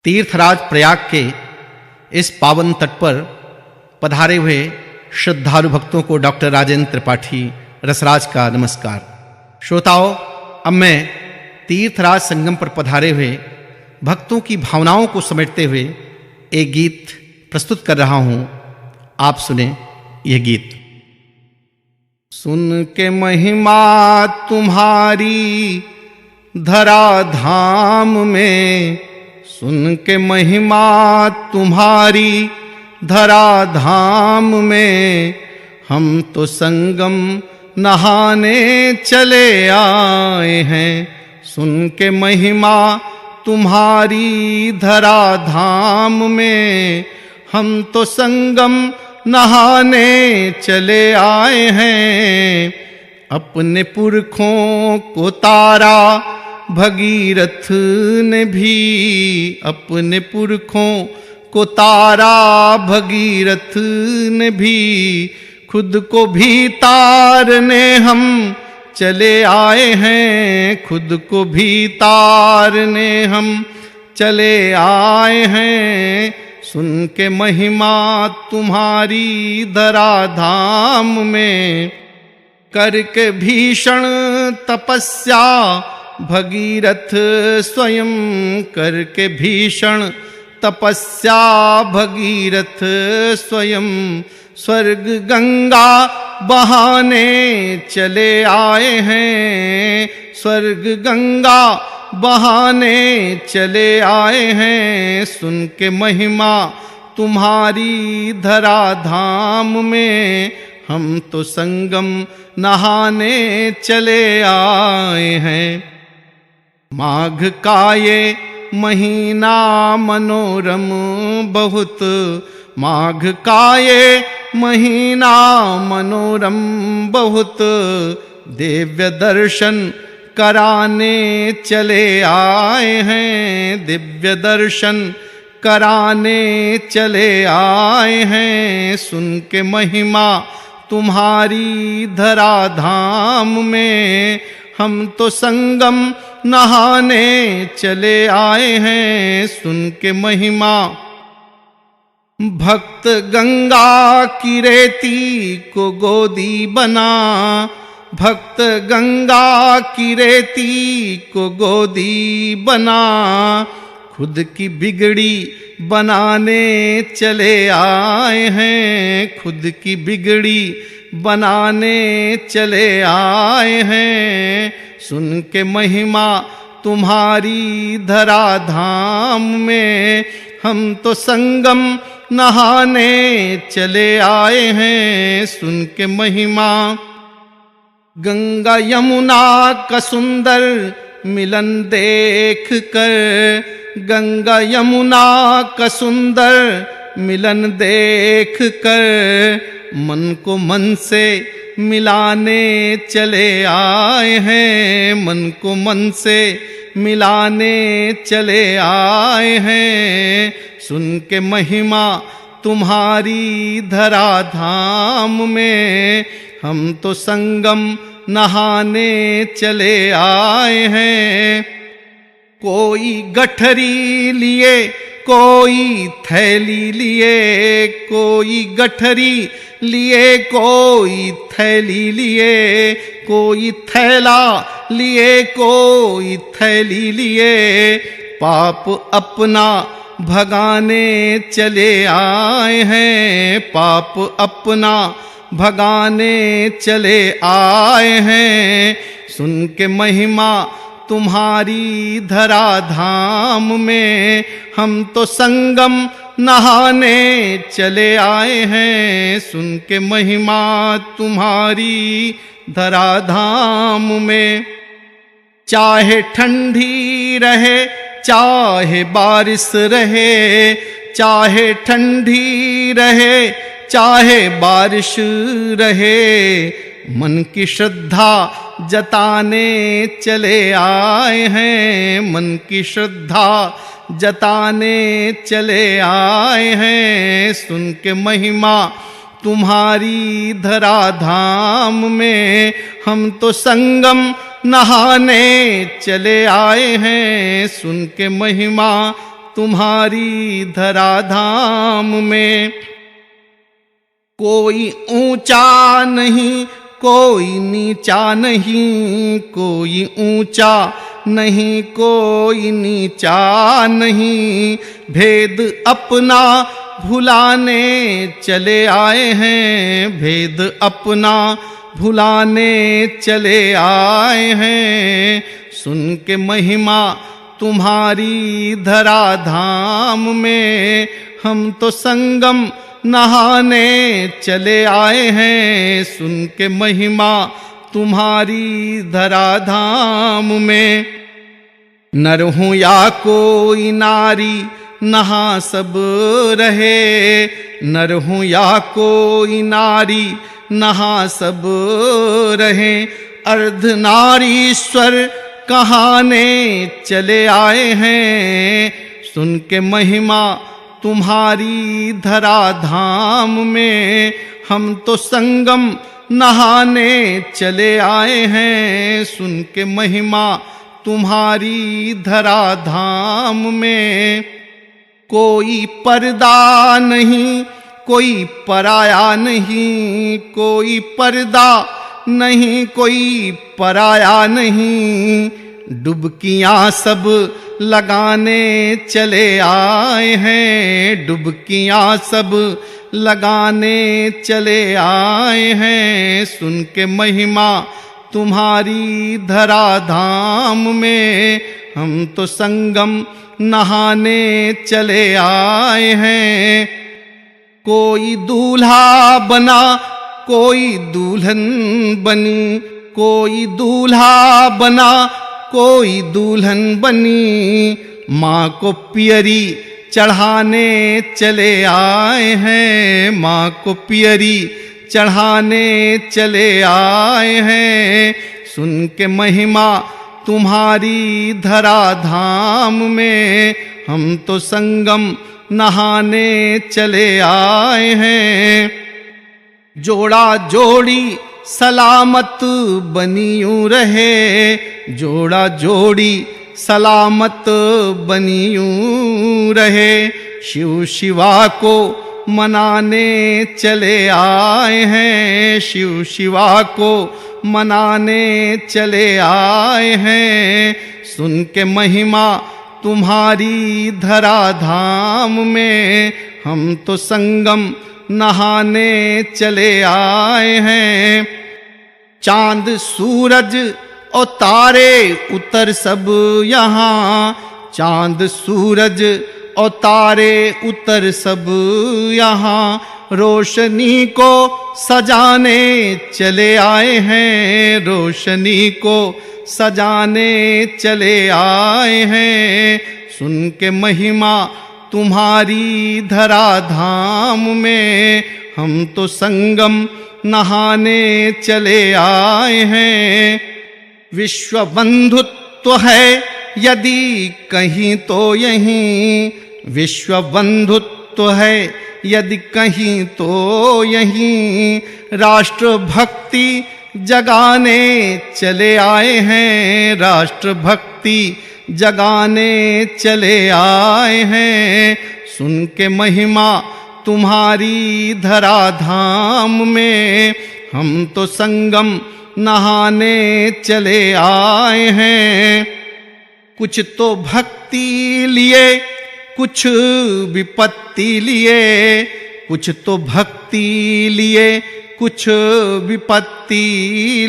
तीर्थराज प्रयाग के इस पावन तट पर पधारे हुए श्रद्धालु भक्तों को डॉक्टर राजेंद्र त्रिपाठी रसराज का नमस्कार। श्रोताओं, अब मैं तीर्थराज संगम पर पधारे हुए भक्तों की भावनाओं को समेटते हुए एक गीत प्रस्तुत कर रहा हूं। आप सुने यह गीत। सुन के महिमा तुम्हारी धरा धाम में, सुन के महिमा तुम्हारी धरा धाम में, हम तो संगम नहाने चले आए हैं। सुन के महिमा तुम्हारी धरा धाम में, हम तो संगम नहाने चले आए हैं। अपने पुरखों को तारा भगीरथ ने भी, अपने पुरखों को तारा भगीरथ ने भी, खुद को भी तारने हम चले आए हैं। खुद को भी तारने हम चले आए हैं। सुन के महिमा तुम्हारी धरा धाम में, करके भीषण तपस्या भगीरथ स्वयं, करके भीषण तपस्या भगीरथ स्वयं, स्वर्ग गंगा बहाने चले आए हैं। स्वर्ग गंगा बहाने चले आए हैं। सुन के महिमा तुम्हारी धरा धाम में, हम तो संगम नहाने चले आए हैं। माघ का ये महीना मनोरम बहुत, माघ का ये महीना मनोरम बहुत, दिव्य दर्शन कराने चले आए हैं। दिव्य दर्शन कराने चले आए हैं। सुन के महिमा तुम्हारी धरा धाम में, हम तो संगम नहाने चले आए हैं। सुन के महिमा भक्त गंगा की रेती को गोदी बना, भक्त गंगा की रेती को गोदी बना, खुद की बिगड़ी बनाने चले आए हैं। खुद की बिगड़ी बनाने चले आए हैं। सुन के महिमा तुम्हारी धरा धाम में, हम तो संगम नहाने चले आए हैं। सुन के महिमा गंगा यमुना का सुंदर मिलन देख कर, गंगा यमुना का सुंदर मिलन देख कर, मन को मन से मिलाने चले आए हैं। मन को मन से मिलाने चले आए हैं। सुन के महिमा तुम्हारी धरा धाम में, हम तो संगम नहाने चले आए हैं। कोई गठरी लिए, कोई थैली लिए, कोई गठरी लिए, कोई थैली लिए, कोई थैला लिए, कोई थैली लिए, पाप अपना भगाने चले आए हैं। पाप अपना भगाने चले आए हैं। सुन के महिमा तुम्हारी धरा धाम में, हम तो संगम नहाने चले आए हैं। सुन के महिमा तुम्हारी धरा धाम में, चाहे ठंडी रहे चाहे बारिश रहे, चाहे ठंडी रहे चाहे बारिश रहे, मन की श्रद्धा जताने चले आए हैं। मन की श्रद्धा जताने चले आए हैं। सुन के महिमा तुम्हारी धरा धाम में, हम तो संगम नहाने चले आए हैं। सुन के महिमा तुम्हारी धराधाम में। कोई ऊंचा नहीं कोई नीचा नहीं, कोई ऊंचा नहीं कोई नीचा नहीं, भेद अपना भुलाने चले आए हैं, भेद अपना भुलाने चले आए हैं। सुन के महिमा तुम्हारी धराधाम में, हम तो संगम नहाने चले आए हैं। सुन के महिमा तुम्हारी धराधाम में। नर हूँ या कोई नारी नहा सब रहे, नर हूँ या कोई नारी नहा सब रहे। अर्धनारीश्वर कहाने चले आए हैं। सुन के महिमा तुम्हारी धराधाम में, हम तो संगम नहाने चले आए हैं। सुन के महिमा तुम्हारी धराधाम में। कोई पर्दा नहीं कोई पराया नहीं, कोई पर्दा नहीं कोई पराया नहीं, डुबकियां सब लगाने चले आए हैं, डुबकियां सब लगाने चले आए हैं। सुन के महिमा तुम्हारी धराधाम में, हम तो संगम नहाने चले आए हैं। कोई दूल्हा बना कोई दुल्हन बनी, कोई दूल्हा बना कोई दुल्हन बनी, माँ को पियरी चढ़ाने चले आए हैं, माँ को पियरी चढ़ाने चले आए हैं। सुन के महिमा तुम्हारी धराधाम में, हम तो संगम नहाने चले आए हैं। जोड़ा जोड़ी सलामत बनी यूं रहे, जोड़ा जोड़ी सलामत बनी यूं रहे। शिव शिवा को मनाने चले आए हैं, शिव शिवा को मनाने चले आए हैं। सुन के महिमा तुम्हारी धराधाम में, हम तो संगम नहाने चले आए हैं। चांद सूरज और तारे उतर सब यहाँ, चांद सूरज और तारे उतर सब यहाँ, रोशनी को सजाने चले आए हैं, रोशनी को सजाने चले आए हैं। सुन के महिमा तुम्हारी धराधाम में, हम तो संगम नहाने चले आए हैं। विश्व बंधुत्व है यदि कहीं तो यहीं, विश्व बंधुत्व है यदि कहीं तो यहीं, राष्ट्र भक्ति जगाने चले आए हैं, राष्ट्र भक्ति जगाने चले आए हैं। सुन के महिमा तुम्हारी धराधाम में, हम तो संगम नहाने चले आए हैं। कुछ तो भक्ति लिए कुछ विपत्ति लिए, कुछ तो भक्ति लिए कुछ विपत्ति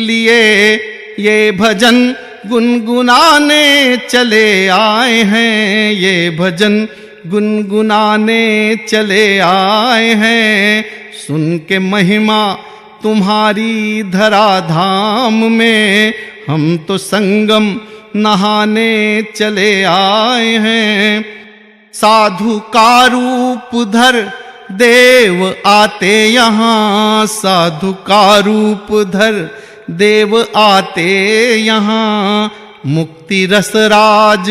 लिए, ये भजन गुनगुनाने चले आए हैं, ये भजन गुनगुनाने चले आए हैं। सुन के महिमा तुम्हारी धराधाम में, हम तो संगम नहाने चले आए हैं। साधु का रूप धर देव आते यहाँ, साधु का रूप धर देव आते यहाँ, मुक्ति रसराज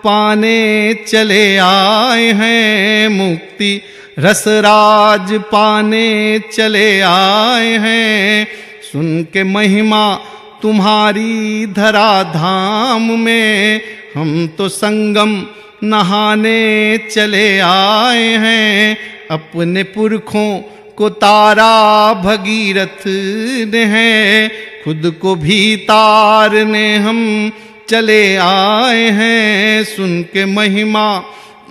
पाने चले आए हैं, मुक्ति रसराज पाने चले आए हैं। सुन के महिमा तुम्हारी धराधाम में, हम तो संगम नहाने चले आए हैं। अपने पुरखों को तारा भगीरथ ने है, खुद को भी तारने हम चले आए हैं। सुन के महिमा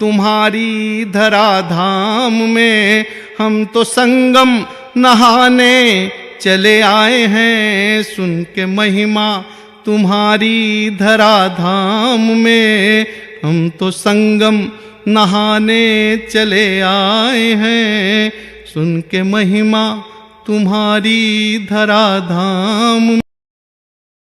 तुम्हारी धराधाम में, हम तो संगम नहाने चले आए हैं। सुन के महिमा तुम्हारी धराधाम में, हम तो संगम नहाने चले आए हैं। सुन के महिमा तुम्हारी धराधाम